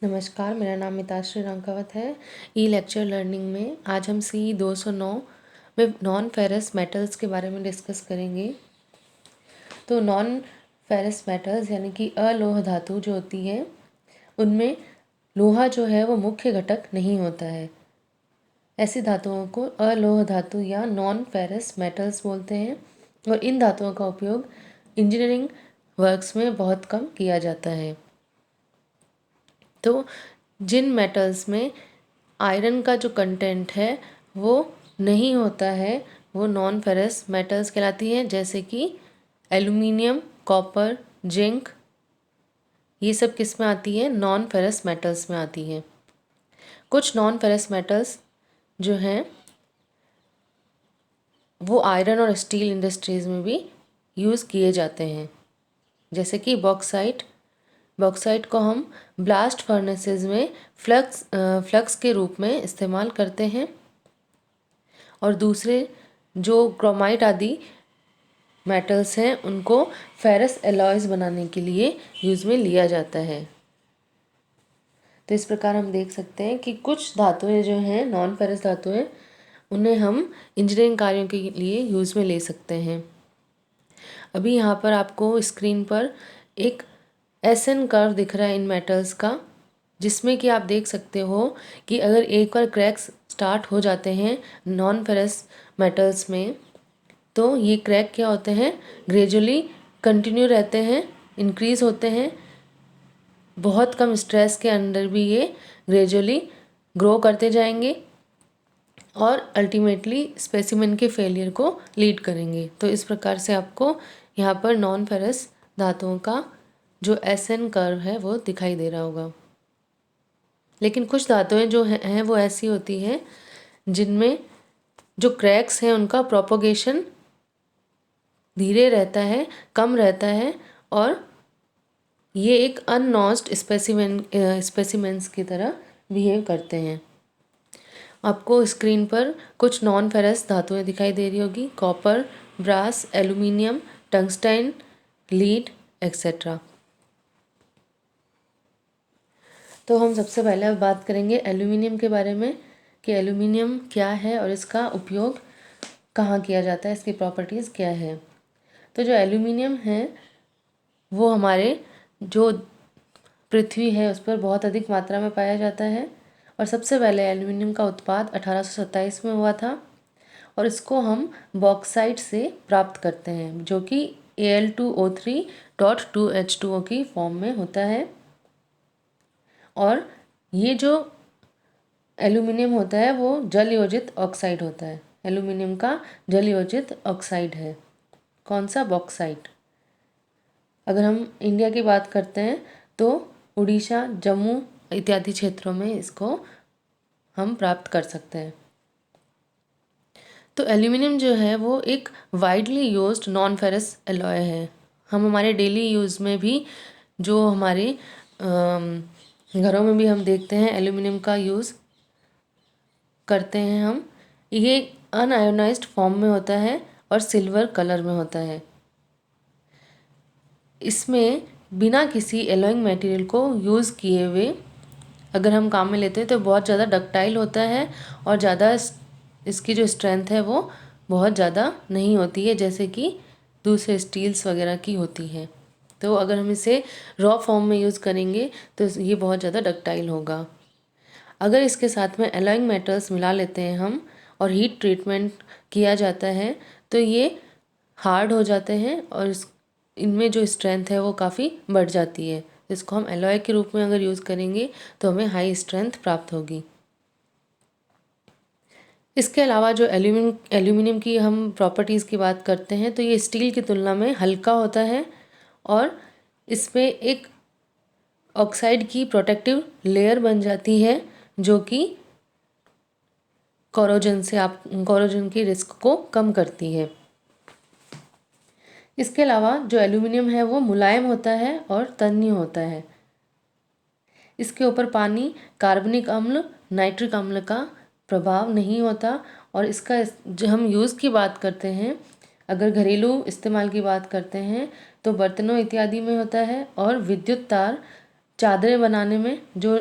नमस्कार, मेरा नाम मिताश्री रंकावत है। ई लेक्चर लर्निंग में आज हम सी 209 में नॉन फेरस मेटल्स के बारे में डिस्कस करेंगे। तो नॉन फेरस मेटल्स यानी कि अलोह धातु जो होती है, उनमें लोहा जो है वो मुख्य घटक नहीं होता है। ऐसी धातुओं को अलोह धातु या नॉन फेरस मेटल्स बोलते हैं और इन धातुओं का उपयोग इंजीनियरिंग वर्क्स में बहुत कम किया जाता है। तो जिन मेटल्स में आयरन का जो कंटेंट है वो नहीं होता है, वो नॉन फेरस मेटल्स कहलाती हैं, जैसे कि एल्युमिनियम, कॉपर, जिंक। ये सब किस में आती है? नॉन फेरस मेटल्स में आती है। कुछ नॉन फेरस मेटल्स जो हैं वो आयरन और स्टील इंडस्ट्रीज़ में भी यूज़ किए जाते हैं, जैसे कि बॉक्साइट। बॉक्साइट को हम ब्लास्ट फर्नेसेस में फ्लक्स के रूप में इस्तेमाल करते हैं और दूसरे जो क्रोमाइट आदि मेटल्स हैं उनको फेरस एलॉयज बनाने के लिए यूज़ में लिया जाता है। तो इस प्रकार हम देख सकते हैं कि कुछ धातुएं जो हैं नॉन फेरस धातुएं, उन्हें हम इंजीनियरिंग कार्यों के लिए यूज़ में ले सकते हैं। अभी यहाँ पर आपको स्क्रीन पर एक एसएन कर्व दिख रहा है इन मेटल्स का, जिसमें कि आप देख सकते हो कि अगर एक बार क्रैक्स स्टार्ट हो जाते हैं नॉन फेरस मेटल्स में, तो ये क्रैक क्या होते हैं? ग्रेजुअली कंटिन्यू रहते हैं, इंक्रीज़ होते हैं। बहुत कम स्ट्रेस के अंदर भी ये ग्रेजुअली ग्रो करते जाएंगे और अल्टीमेटली स्पेसिमेन के फेलियर को लीड करेंगे। तो इस प्रकार से आपको यहाँ पर नॉन फेरस धातुओं का जो एसएन कर्व है वो दिखाई दे रहा होगा। लेकिन कुछ धातुएं जो हैं वो ऐसी होती हैं जिनमें जो क्रैक्स हैं उनका प्रोपोगेशन धीरे रहता है, कम रहता है और ये एक अननॉच्ड स्पेसिमेंस की तरह बिहेव करते हैं। आपको स्क्रीन पर कुछ नॉन फेरस धातुएं दिखाई दे रही होगी: copper, brass, aluminium, tungsten, lead etcetera. तो हम सबसे पहले अब बात करेंगे एल्युमिनियम के बारे में कि एल्युमिनियम क्या है और इसका उपयोग कहाँ किया जाता है, इसकी प्रॉपर्टीज़ क्या है। तो जो एल्युमिनियम है वो हमारे जो पृथ्वी है उस पर बहुत अधिक मात्रा में पाया जाता है और सबसे पहले एल्युमिनियम का उत्पाद 1827 में हुआ था और इसको हम बॉक्साइट से प्राप्त करते हैं, जो कि Al2O3.2H2O की फॉर्म में होता है। और ये जो एल्युमिनियम होता है वो जल योजित ऑक्साइड होता है। एल्युमिनियम का जल योजित ऑक्साइड है। कौन सा? बॉक्साइट। अगर हम इंडिया की बात करते हैं तो उड़ीसा, जम्मू इत्यादि क्षेत्रों में इसको हम प्राप्त कर सकते हैं। तो एल्युमिनियम जो है वो एक widely used non ferrous alloy है। हम हमारे डेली यूज़ में भी, जो हमारे घरों में भी हम देखते हैं एल्युमिनियम का यूज़ करते हैं हम। ये अनआयोनाइज्ड फॉर्म में होता है और सिल्वर कलर में होता है। इसमें बिना किसी एलॉइंग मटेरियल को यूज़ किए हुए अगर हम काम में लेते हैं तो बहुत ज़्यादा डक्टाइल होता है और ज़्यादा इसकी जो स्ट्रेंथ है वो बहुत ज़्यादा नहीं होती है, जैसे कि दूसरे स्टील्स वगैरह की होती है। तो अगर हम इसे रॉ फॉर्म में यूज़ करेंगे तो ये बहुत ज़्यादा डक्टाइल होगा। अगर इसके साथ में एलॉइंग मेटल्स मिला लेते हैं हम और हीट ट्रीटमेंट किया जाता है तो ये हार्ड हो जाते हैं और इनमें जो स्ट्रेंथ है वो काफ़ी बढ़ जाती है। इसको हम एलॉय के रूप में अगर यूज़ करेंगे तो हमें हाई स्ट्रेंथ प्राप्त होगी। इसके अलावा जो एल्यूमिनियम की हम प्रॉपर्टीज़ की बात करते हैं तो ये स्टील की तुलना में हल्का होता है और इसमें एक ऑक्साइड की प्रोटेक्टिव लेयर बन जाती है जो कि कोरोजन की रिस्क को कम करती है। इसके अलावा जो एल्युमिनियम है वो मुलायम होता है और तन्य होता है। इसके ऊपर पानी, कार्बनिक अम्ल, नाइट्रिक अम्ल का प्रभाव नहीं होता और इसका जो हम यूज़ की बात करते हैं, अगर घरेलू इस्तेमाल की बात करते हैं तो बर्तनों इत्यादि में होता है और विद्युत तार चादरें बनाने में जो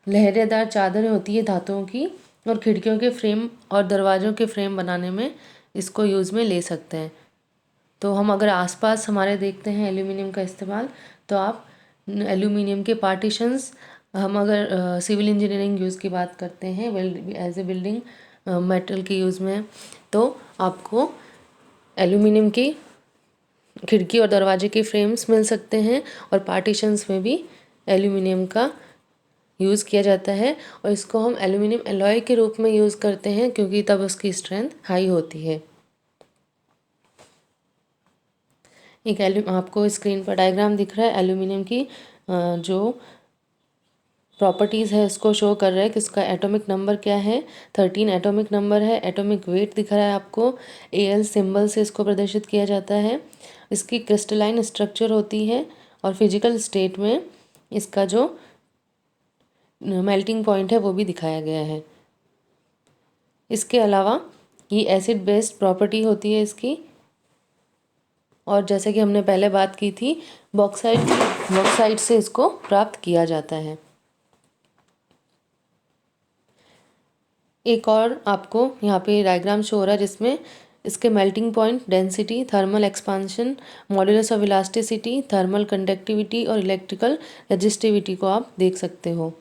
लहरेदार चादरें होती है धातुओं की, और खिड़कियों के फ्रेम और दरवाज़ों के फ्रेम बनाने में इसको यूज़ में ले सकते हैं। तो हम अगर आसपास हमारे देखते हैं एल्यूमिनियम का इस्तेमाल, तो आप एल्यूमिनियम के पार्टीशंस, हम अगर सिविल इंजीनियरिंग यूज़ की बात करते हैं एज ए बिल्डिंग मेटल के यूज़ में, तो आपको एल्यूमिनियम की खिड़की और दरवाजे के फ्रेम्स मिल सकते हैं, और पार्टीशंस में भी एल्यूमिनियम का यूज़ किया जाता है, और इसको हम एल्यूमिनियम एलॉय के रूप में यूज़ करते हैं क्योंकि तब उसकी स्ट्रेंथ हाई होती है। एक आपको स्क्रीन पर डायग्राम दिख रहा है एल्यूमिनियम की जो प्रॉपर्टीज़ है उसको शो कर रहा है कि उसका एटॉमिक नंबर क्या है। 13 एटॉमिक नंबर है। एटॉमिक वेट दिख रहा है आपको, Al सिंबल से इसको प्रदर्शित किया जाता है। इसकी क्रिस्टलाइन स्ट्रक्चर होती है, और फिजिकल स्टेट में इसका जो मेल्टिंग पॉइंट है वो भी दिखाया गया है। इसके अलावा ये एसिड बेस्ड प्रॉपर्टी होती है इसकी, और जैसे कि हमने पहले बात की थी, बॉक्साइट से इसको प्राप्त किया जाता है। एक और आपको यहाँ पे डायग्राम शो हो रहा है जिसमें इसके melting point, density, thermal expansion, modulus of elasticity, thermal conductivity और इलेक्ट्रिकल रेजिस्टिविटी को आप देख सकते हो।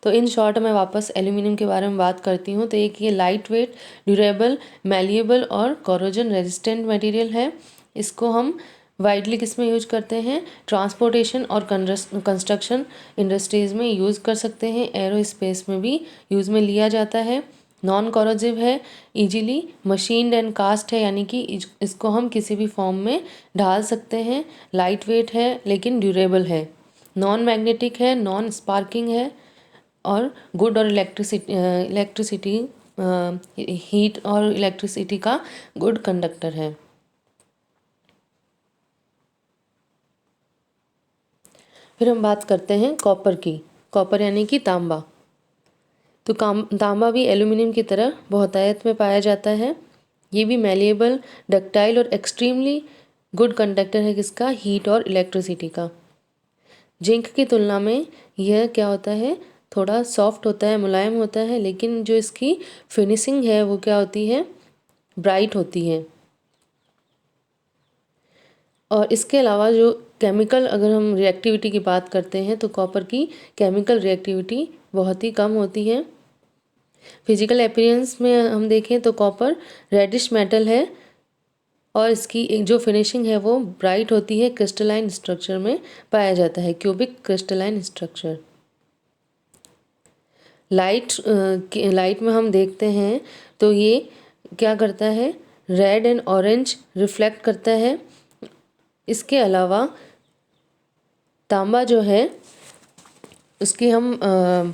तो इन शॉर्ट मैं वापस एल्यूमिनियम के बारे में बात करती हूँ। तो एक ये लाइट वेट, ड्यूरेबल, मैलिएबल और कोरोजन रेजिस्टेंट मटेरियल है। इसको हम वाइडली किस में यूज करते हैं, ट्रांसपोर्टेशन और कंस्ट्रक्शन इंडस्ट्रीज़ में यूज़ कर सकते हैं। एरोस्पेस में भी यूज़ में लिया जाता है। नॉन कोरोजिव है, इजीली मशीन्ड एंड कास्ट है, यानी कि इसको हम किसी भी फॉर्म में ढाल सकते हैं। लाइट वेट है लेकिन ड्यूरेबल है। नॉन मैग्नेटिक है, नॉन स्पार्किंग है, और गुड और इलेक्ट्रिसिटी हीट और इलेक्ट्रिसिटी का गुड कंडक्टर है। फिर हम बात करते हैं कॉपर की। कॉपर यानी कि तांबा। तो तांबा भी एल्यूमिनियम की तरह बहुतायत में पाया जाता है। ये भी मैलिएबल, डक्टाइल और एक्सट्रीमली गुड कंडक्टर है किसका, हीट और इलेक्ट्रिसिटी का। जिंक की तुलना में यह क्या होता है, थोड़ा सॉफ्ट होता है, मुलायम होता है, लेकिन जो इसकी फिनिशिंग है वो क्या होती है, ब्राइट होती है। और इसके अलावा जो केमिकल, अगर हम रिएक्टिविटी की बात करते हैं तो कॉपर की केमिकल रिएक्टिविटी बहुत ही कम होती है। फिजिकल अपीयरेंस में हम देखें तो कॉपर रेडिश मेटल है, और इसकी एक जो फिनिशिंग है वो ब्राइट होती है। क्रिस्टलाइन स्ट्रक्चर में पाया जाता है, क्यूबिक क्रिस्टलाइन स्ट्रक्चर। लाइट में हम देखते हैं तो ये क्या करता है, रेड एंड ऑरेंज रिफ्लेक्ट करता है। इसके अलावा तांबा जो है उसकी हम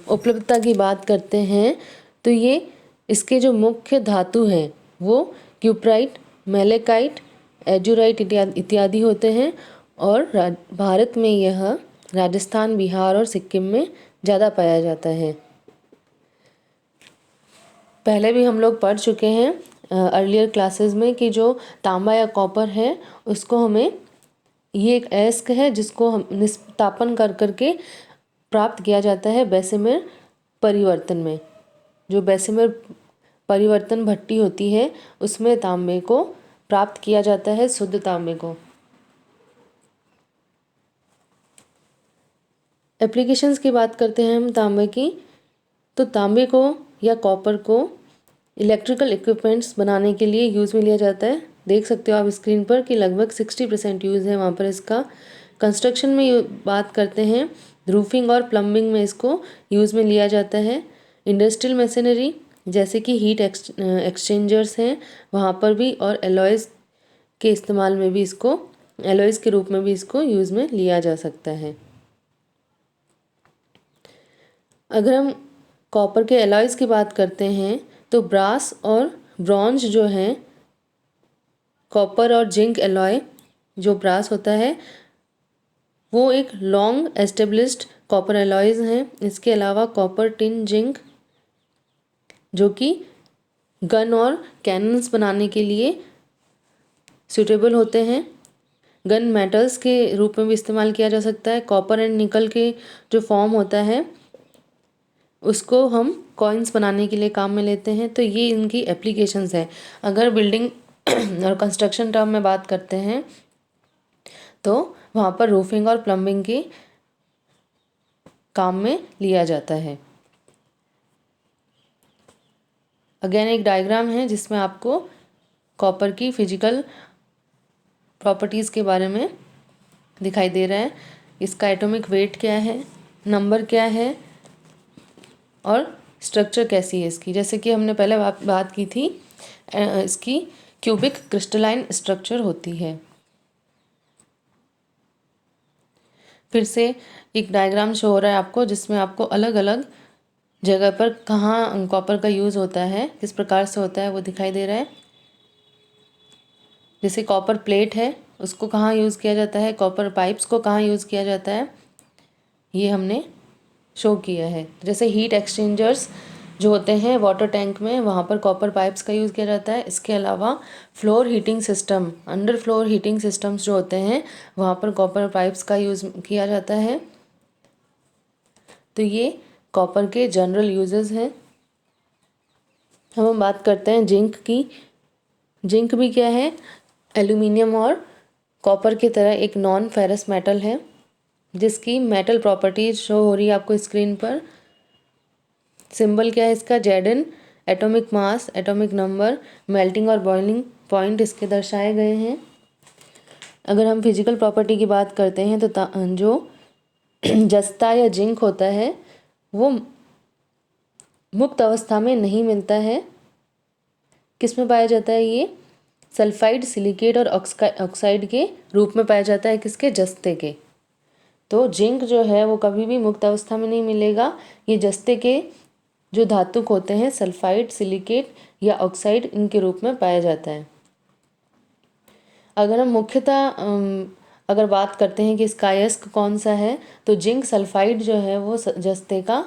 उपलब्धता की बात करते हैं तो ये इसके जो मुख्य धातु हैं वो क्यूप्राइट, मेलेकाइट, एजुराइट इत्यादि होते हैं, और भारत में यह राजस्थान, बिहार और सिक्किम में ज़्यादा पाया जाता है। पहले भी हम लोग पढ़ चुके हैं अर्लियर क्लासेस में कि जो तांबा या कॉपर है उसको हमें, ये एक अयस्क है जिसको हम निस्तापन कर करके प्राप्त किया जाता है बेसिमर परिवर्तन में। जो बेसिमर परिवर्तन भट्टी होती है उसमें तांबे को प्राप्त किया जाता है, शुद्ध तांबे को। एप्लीकेशंस की बात करते हैं हम तांबे की, तो तांबे को या कॉपर को इलेक्ट्रिकल इक्विपमेंट्स बनाने के लिए यूज़ में लिया जाता है। देख सकते हो आप स्क्रीन पर कि लगभग 60% यूज़ है वहाँ पर इसका। कंस्ट्रक्शन में बात करते हैं, रूफिंग और प्लम्बिंग में इसको यूज़ में लिया जाता है। इंडस्ट्रियल मशीनरी जैसे कि हीट एक्सचेंजर्स हैं वहाँ पर भी, और एलॉयज़ के इस्तेमाल में भी इसको, एलॉयज़ के रूप में भी इसको यूज़ में लिया जा सकता है। अगर हम कॉपर के एलॉयज़ की बात करते हैं तो ब्रास और ब्रॉन्ज जो हैं, कॉपर और जिंक एलॉय जो ब्रास होता है वो एक लॉन्ग एस्टेब्लिश्ड कॉपर एलॉयज़ हैं। इसके अलावा कॉपर, टिन, जिंक जो कि गन और कैनन्स बनाने के लिए सूटेबल होते हैं। गन मेटल्स के रूप में भी इस्तेमाल किया जा सकता है। कॉपर एंड निकल के जो फॉर्म होता है उसको हम कॉइन्स बनाने के लिए काम में लेते हैं। तो ये इनकी एप्लीकेशंस है। अगर बिल्डिंग और कंस्ट्रक्शन टर्म में बात करते हैं तो वहाँ पर रूफिंग और प्लम्बिंग के काम में लिया जाता है। अगेन एक डायग्राम है जिसमें आपको कॉपर की फिजिकल प्रॉपर्टीज़ के बारे में दिखाई दे रहा है। इसका एटॉमिक वेट क्या है, नंबर क्या है और स्ट्रक्चर कैसी है इसकी। जैसे कि हमने पहले बात की थी, इसकी क्यूबिक क्रिस्टलाइन स्ट्रक्चर होती है। फिर से एक डायग्राम शो हो रहा है आपको जिसमें आपको अलग अलग जगह पर कहाँ कॉपर का यूज़ होता है, किस प्रकार से होता है वो दिखाई दे रहा है। जैसे कॉपर प्लेट है उसको कहाँ यूज़ किया जाता है, कॉपर पाइप्स को कहाँ यूज़ किया जाता है, ये हमने शो किया है। जैसे हीट एक्सचेंजर्स जो होते हैं वाटर टैंक में, वहाँ पर कॉपर पाइप्स का यूज़ किया जाता है। इसके अलावा floor heating system, under floor heating systems जो होते हैं वहाँ पर कॉपर पाइप्स का यूज़ किया जाता है। तो ये कॉपर के जनरल यूजेस हैं। हम बात करते हैं जिंक की। जिंक भी क्या है, एल्यूमिनियम और कॉपर की तरह एक नॉन फेरस मेटल है जिसकी मेटल प्रॉपर्टीज शो हो रही है आपको स्क्रीन पर। सिंबल क्या है इसका, Zn। Atomic mass, atomic number, melting और बॉइलिंग पॉइंट इसके दर्शाए गए हैं। अगर हम फिजिकल प्रॉपर्टी की बात करते हैं तो जो जस्ता या जिंक होता है वो मुक्त अवस्था में नहीं मिलता है। किस में पाया जाता है ये, सल्फाइड, सिलिकेट और ऑक्साइड के रूप में पाया जाता है, किसके, जस्ते के। तो जिंक जो है वो कभी भी मुक्त अवस्था में नहीं मिलेगा। ये जस्ते के जो धातुक होते हैं सल्फाइड, सिलिकेट या ऑक्साइड, इनके रूप में पाया जाता है। अगर हम मुख्यतः अगर बात करते हैं कि इसका अयस्क कौन सा है तो जिंक सल्फाइड जो है वो जस्ते का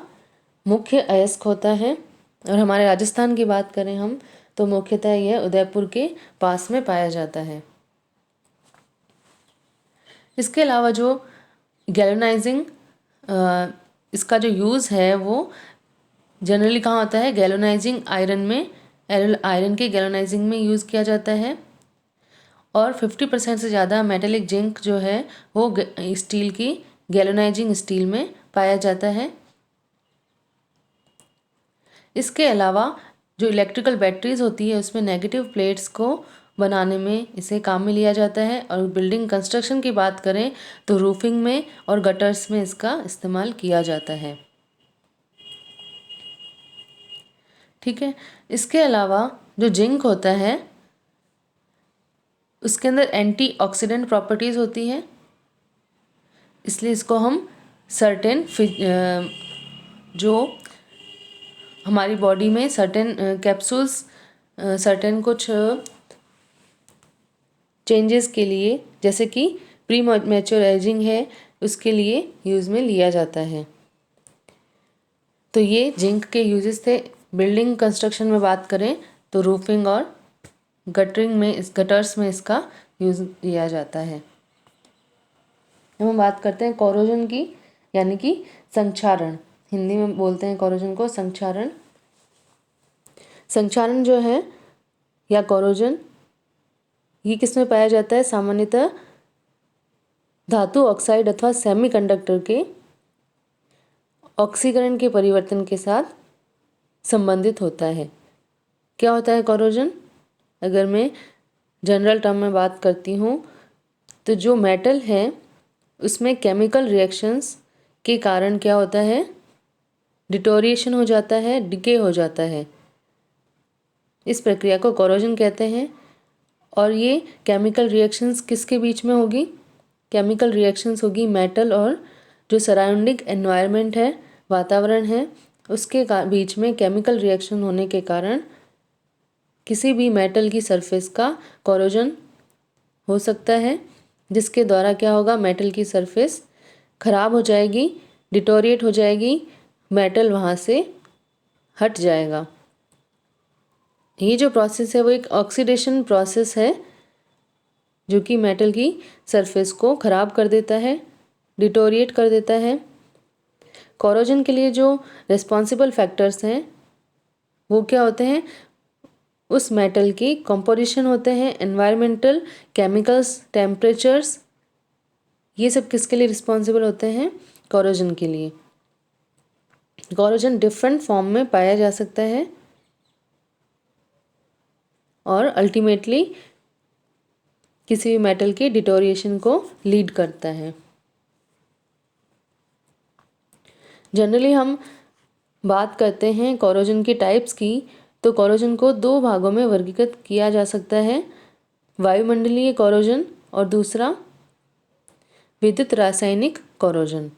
मुख्य अयस्क होता है। और हमारे राजस्थान की बात करें हम तो मुख्यतः यह उदयपुर के पास में पाया जाता है। इसके अलावा जो गैल्वेनाइजिंग इसका जो यूज़ है वो जनरली कहाँ होता है, गैल्वेनाइजिंग आयरन में, आयरन के गैल्वेनाइजिंग में यूज़ किया जाता है। और 50% से ज़्यादा मेटेलिक जिंक जो है वो स्टील की गैल्वेनाइजिंग स्टील में पाया जाता है। इसके अलावा जो इलेक्ट्रिकल बैटरीज होती है उसमें नेगेटिव प्लेट्स को बनाने में इसे काम में लिया जाता है। और बिल्डिंग कंस्ट्रक्शन की बात करें तो रूफिंग में और गटर्स में इसका इस्तेमाल किया जाता है। ठीक है। इसके अलावा जो जिंक होता है उसके अंदर एंटीऑक्सीडेंट प्रॉपर्टीज़ होती हैं, इसलिए इसको हम सर्टेन जो हमारी बॉडी में सर्टेन कैप्सूल्स, सर्टेन कुछ चेंजेस के लिए, जैसे कि प्री मैच्योर एजिंग है, उसके लिए यूज़ में लिया जाता है। तो ये जिंक के यूजेस थे। बिल्डिंग कंस्ट्रक्शन में बात करें तो रूफिंग और गटरिंग में, इस गटर्स में इसका यूज़ लिया जाता है। हम बात करते हैं कोरोजन की, यानी कि संक्षारण। हिंदी में बोलते हैं कोरोजन को संक्षारण। संक्षारण जो है या कोरोजन, ये किस में पाया जाता है, सामान्यतः धातु ऑक्साइड अथवा सेमीकंडक्टर के ऑक्सीकरण के परिवर्तन के साथ संबंधित होता है। क्या होता है कोरोजन, अगर मैं जनरल टर्म में बात करती हूँ तो जो मेटल है उसमें केमिकल रिएक्शंस के कारण क्या होता है, डिटोरिएशन हो जाता है, डिके हो जाता है। इस प्रक्रिया को कोरोजन कहते हैं। और ये केमिकल रिएक्शंस किसके बीच में होगी, केमिकल रिएक्शंस होगी मेटल और जो सराउंडिंग एनवायरनमेंट है, वातावरण है, उसके बीच में केमिकल रिएक्शन होने के कारण किसी भी मेटल की सरफेस का कोरोजन हो सकता है, जिसके द्वारा क्या होगा, मेटल की सरफेस खराब हो जाएगी, डिटोरिएट हो जाएगी, मेटल वहाँ से हट जाएगा। ये जो प्रोसेस है वो एक ऑक्सीडेशन प्रोसेस है जो कि मेटल की सरफेस को ख़राब कर देता है, डिटोरिएट कर देता है। कोरोजन के लिए जो रिस्पॉन्सिबल फैक्टर्स हैं वो क्या होते हैं, उस मेटल की कंपोजिशन होते हैं, एनवायरमेंटल, केमिकल्स, टेम्परेचर्स, ये सब किसके लिए रिस्पॉन्सिबल होते हैं, कोरोजन के लिए। कोरोजन डिफरेंट फॉर्म में पाया जा सकता है और अल्टीमेटली किसी भी मेटल के डिटोरिएशन को लीड करता है। जनरली हम बात करते हैं कोरोजन के टाइप्स की, तो कोरोजन को दो भागों में वर्गीकृत किया जा सकता है, वायुमंडलीय कोरोजन और दूसरा विद्युत रासायनिक कोरोजन।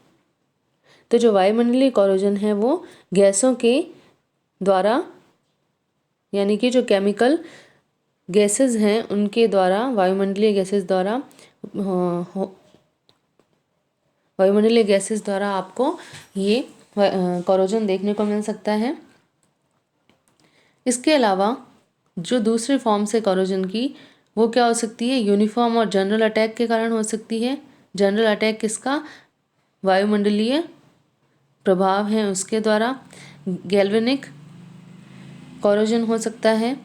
तो जो वायुमंडलीय कोरोजन है वो गैसों के द्वारा, यानी कि जो केमिकल गैसेस हैं उनके द्वारा, वायुमंडलीय गैसेस द्वारा आपको ये कोरोजन देखने को मिल सकता है। इसके अलावा जो दूसरे फॉर्म से कोरोजन की, वो क्या हो सकती है, यूनिफॉर्म और जनरल अटैक के कारण हो सकती है। जनरल अटैक किसका, वायुमंडलीय प्रभाव है उसके द्वारा। गैल्वेनिक कोरोजन हो सकता है,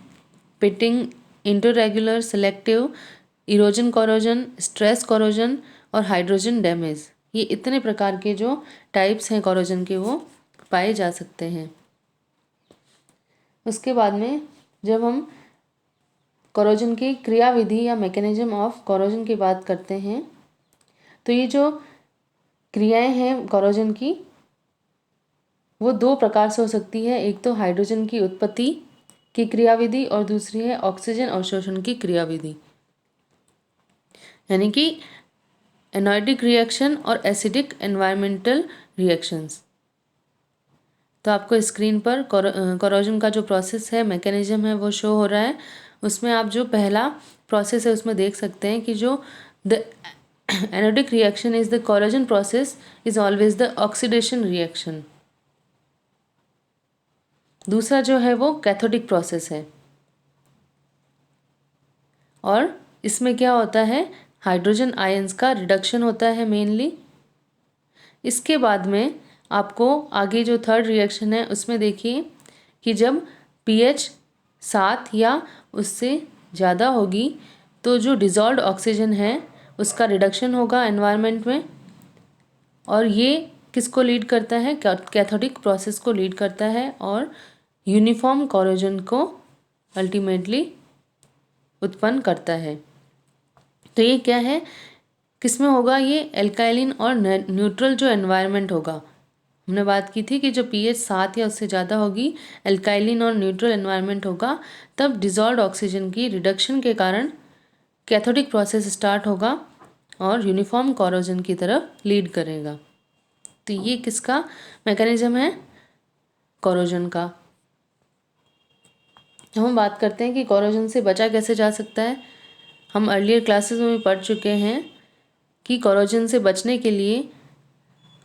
pitting, intergranular, selective, erosion corrosion, stress corrosion और हाइड्रोजन डैमेज। ये इतने प्रकार के जो टाइप्स हैं कोरोजन के वो पाए जा सकते हैं। उसके बाद में जब हम कोरोजन की क्रियाविधि या मैकेनिज्म ऑफ कोरोजन की बात करते हैं, तो ये जो क्रियाएं हैं कोरोजन की वो दो प्रकार से हो सकती है। एक तो हाइड्रोजन की उत्पत्ति की क्रियाविधि और दूसरी है ऑक्सीजन अवशोषण की क्रियाविधि, यानी कि एनोडिक रिएक्शन और एसिडिक एनवायरमेंटल रिएक्शंस। तो आपको स्क्रीन पर कोरोजन का जो प्रोसेस है, मैकेनिज्म है, वो शो हो रहा है। उसमें आप जो पहला प्रोसेस है उसमें देख सकते हैं कि जो the anodic reaction is the corrosion process is always the oxidation reaction. दूसरा जो है वो कैथोडिक प्रोसेस है और इसमें क्या होता है, हाइड्रोजन आयंस का रिडक्शन होता है मेनली। इसके बाद में आपको आगे जो थर्ड रिएक्शन है उसमें देखिए कि जब pH 7 या उससे ज़्यादा होगी तो जो डिज़ोल्व्ड ऑक्सीजन है उसका रिडक्शन होगा एनवायरनमेंट में, और ये किसको लीड करता है, कैथोडिक प्रोसेस को लीड करता है और यूनिफॉर्म कोरोजन को अल्टीमेटली उत्पन्न करता है। तो ये क्या है, किसमें होगा, ये एल्काइलिन और न्यूट्रल जो एनवायरनमेंट होगा, हमने बात की थी कि जो pH 7 या उससे ज़्यादा होगी, एल्काइलिन और न्यूट्रल एनवायरनमेंट होगा, तब डिज़ोल्व्ड ऑक्सीजन की रिडक्शन के कारण कैथोडिक प्रोसेस स्टार्ट होगा और यूनिफॉर्म कोरोजन की तरफ लीड करेगा। तो ये किसका मैकेनिज्म है, कोरोजन का। हम बात करते हैं कि कोरोजन से बचा कैसे जा सकता है। हम अर्लियर क्लासेस में भी पढ़ चुके हैं कि कोरोजन से बचने के लिए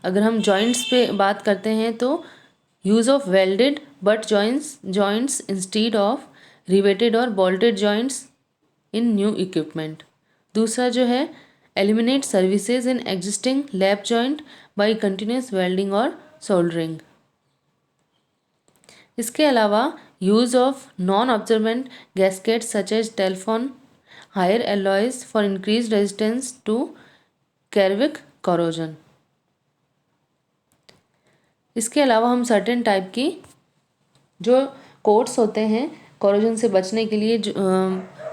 अगर हम जॉइंट्स पे बात करते हैं तो use of welded butt joints instead of riveted और bolted joints in new equipment. दूसरा जो है eliminate crevices in existing lap joint by continuous welding और सोल्डरिंग। इसके अलावा use of non absorbent gaskets such as Teflon higher alloys for increase resistance to crevice corrosion. इसके अलावा हम certain type की जो कोट्स होते हैं कोरोजन से बचने के लिए,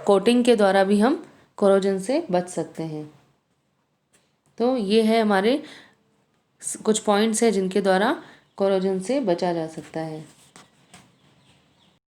कोटिंग के द्वारा भी हम कोरोजन से बच सकते हैं। तो ये है हमारे कुछ पॉइंट्स हैं जिनके द्वारा कोरोजन से बचा जा सकता है।